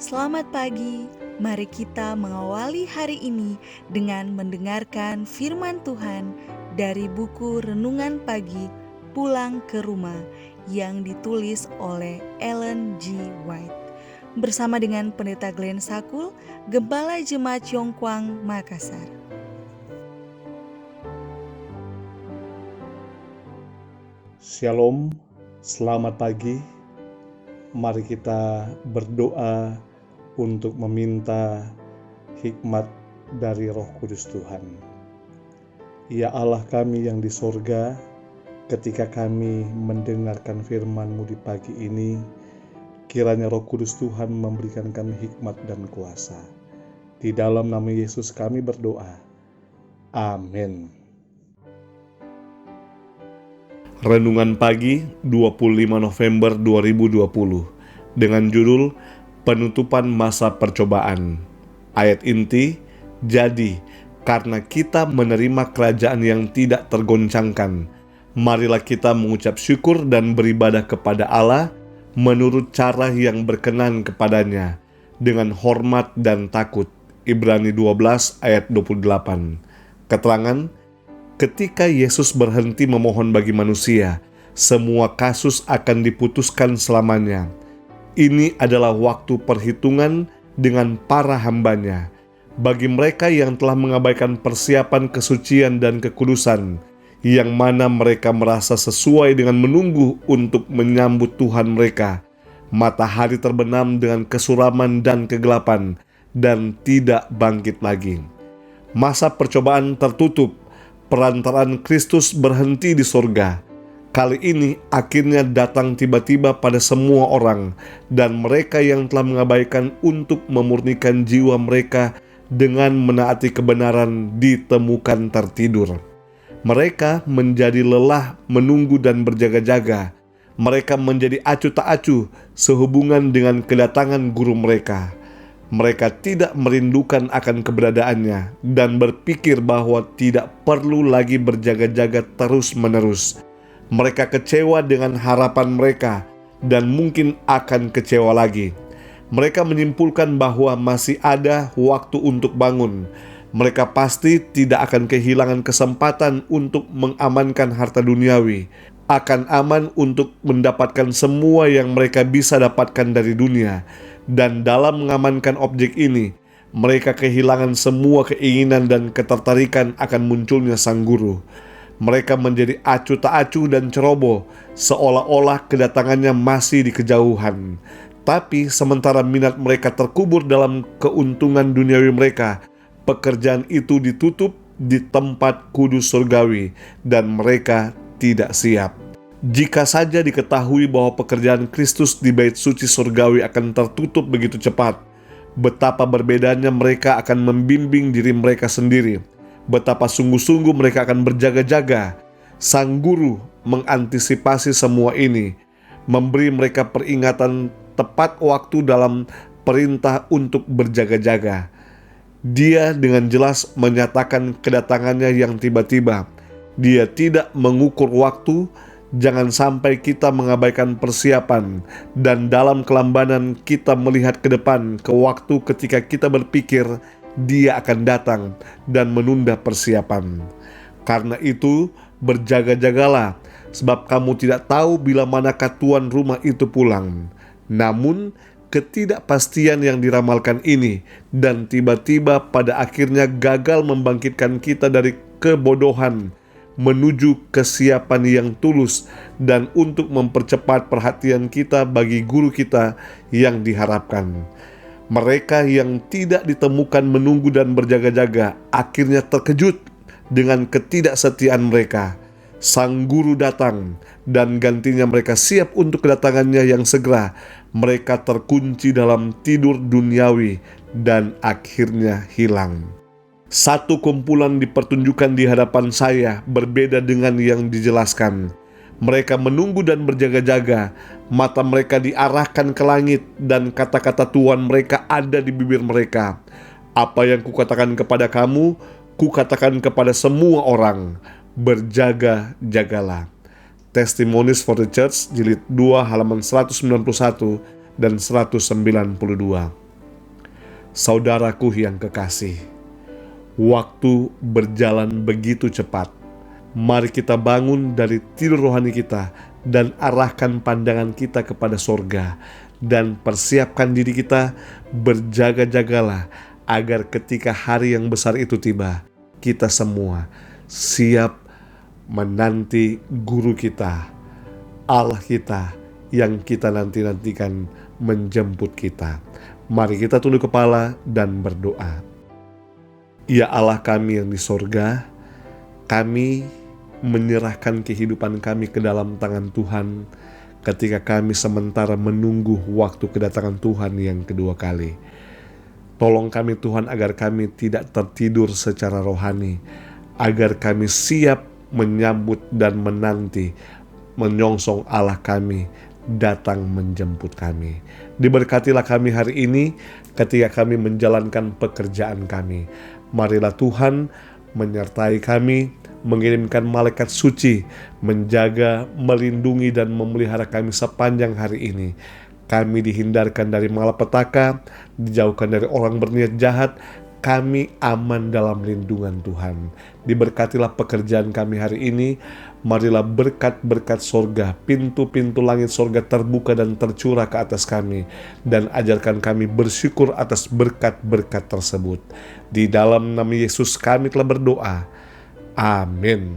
Selamat pagi, mari kita mengawali hari ini dengan mendengarkan firman Tuhan dari buku Renungan Pagi Pulang ke Rumah yang ditulis oleh Ellen G. White. Bersama dengan Pendeta Glenn Sakul, Gembala Jemaat Yongkwang, Makassar. Shalom, selamat pagi. Mari kita berdoa untuk meminta hikmat dari Roh Kudus Tuhan. Ya Allah kami yang di sorga, ketika kami mendengarkan firman-Mu di pagi ini, kiranya Roh Kudus Tuhan memberikan kami hikmat dan kuasa. Di dalam nama Yesus kami berdoa. Amin. Renungan pagi 25 November 2020 dengan judul Penutupan Masa Percobaan. Ayat inti, jadi karena kita menerima kerajaan yang tidak tergoncangkan, marilah kita mengucap syukur dan beribadah kepada Allah menurut cara yang berkenan kepadanya, dengan hormat dan takut. Ibrani 12 ayat 28. Keterangan, ketika Yesus berhenti memohon bagi manusia, semua kasus akan diputuskan selamanya. Ini adalah waktu perhitungan dengan para hamba-Nya. Bagi mereka yang telah mengabaikan persiapan kesucian dan kekudusan, yang mana mereka merasa sesuai dengan menunggu untuk menyambut Tuhan mereka, matahari terbenam dengan kesuraman dan kegelapan, dan tidak bangkit lagi. Masa percobaan tertutup, perantaraan Kristus berhenti di sorga. Kali ini akhirnya datang tiba-tiba pada semua orang, dan mereka yang telah mengabaikan untuk memurnikan jiwa mereka dengan menaati kebenaran ditemukan tertidur. Mereka menjadi lelah menunggu dan berjaga-jaga. Mereka menjadi acuh tak acuh sehubungan dengan kedatangan guru mereka. Mereka tidak merindukan akan keberadaannya dan berpikir bahwa tidak perlu lagi berjaga-jaga terus-menerus. Mereka kecewa dengan harapan mereka dan mungkin akan kecewa lagi. Mereka menyimpulkan bahwa masih ada waktu untuk bangun. Mereka pasti tidak akan kehilangan kesempatan untuk mengamankan harta duniawi, akan aman untuk mendapatkan semua yang mereka bisa dapatkan dari dunia. Dan dalam mengamankan objek ini, mereka kehilangan semua keinginan dan ketertarikan akan munculnya sang guru. Mereka menjadi acuh tak acuh dan ceroboh, seolah-olah kedatangannya masih di kejauhan. Tapi sementara minat mereka terkubur dalam keuntungan duniawi mereka, pekerjaan itu ditutup di tempat kudus surgawi, dan mereka tidak siap. Jika saja diketahui bahwa pekerjaan Kristus di bait suci surgawi akan tertutup begitu cepat, betapa berbedanya mereka akan membimbing diri mereka sendiri. Betapa sungguh-sungguh mereka akan berjaga-jaga. Sang guru mengantisipasi semua ini, memberi mereka peringatan tepat waktu dalam perintah untuk berjaga-jaga. Dia dengan jelas menyatakan kedatangannya yang tiba-tiba. Dia tidak mengukur waktu. Jangan sampai kita mengabaikan persiapan dan dalam kelambanan kita melihat ke depan ke waktu ketika kita berpikir Dia akan datang dan menunda persiapan. Karena itu, berjaga-jagalah, sebab kamu tidak tahu bila manakah tuan rumah itu pulang. Namun, ketidakpastian yang diramalkan ini dan tiba-tiba pada akhirnya gagal membangkitkan kita dari kebodohan menuju kesiapan yang tulus dan untuk mempercepat perhatian kita bagi guru kita yang diharapkan. Mereka yang tidak ditemukan menunggu dan berjaga-jaga akhirnya terkejut dengan ketidaksetiaan mereka. Sang guru datang dan gantinya mereka siap untuk kedatangannya yang segera. Mereka terkunci dalam tidur duniawi dan akhirnya hilang. Satu kumpulan dipertunjukkan di hadapan saya berbeda dengan yang dijelaskan. Mereka menunggu dan berjaga-jaga, mata mereka diarahkan ke langit dan kata-kata Tuhan mereka ada di bibir mereka. Apa yang kukatakan kepada kamu, kukatakan kepada semua orang, berjaga-jagalah. Testimonies for the Church, jilid 2 halaman 191 dan 192. Saudaraku yang kekasih, waktu berjalan begitu cepat. Mari kita bangun dari tidur rohani kita dan arahkan pandangan kita kepada sorga, dan persiapkan diri kita, berjaga-jagalah agar ketika hari yang besar itu tiba, kita semua siap menanti guru kita, Allah kita yang kita nantikan menjemput kita. Mari kita tunduk kepala dan berdoa. Ya Allah kami yang di sorga, kami menyerahkan kehidupan kami ke dalam tangan Tuhan ketika kami sementara menunggu waktu kedatangan Tuhan yang kedua kali. Tolong kami Tuhan agar kami tidak tertidur secara rohani, agar kami siap menyambut dan menanti menyongsong Allah kami datang menjemput kami. Diberkatilah kami hari ini ketika kami menjalankan pekerjaan kami. Marilah Tuhan menyertai kami, mengirimkan malaikat suci, menjaga, melindungi dan memelihara kami sepanjang hari ini. Kami dihindarkan dari malapetaka, dijauhkan dari orang berniat jahat. Kami aman dalam lindungan Tuhan. Diberkatilah pekerjaan kami hari ini. Marilah berkat-berkat sorga, pintu-pintu langit sorga terbuka dan tercurah ke atas kami. Dan ajarkan kami bersyukur atas berkat-berkat tersebut. Di dalam nama Yesus kami telah berdoa. Amin.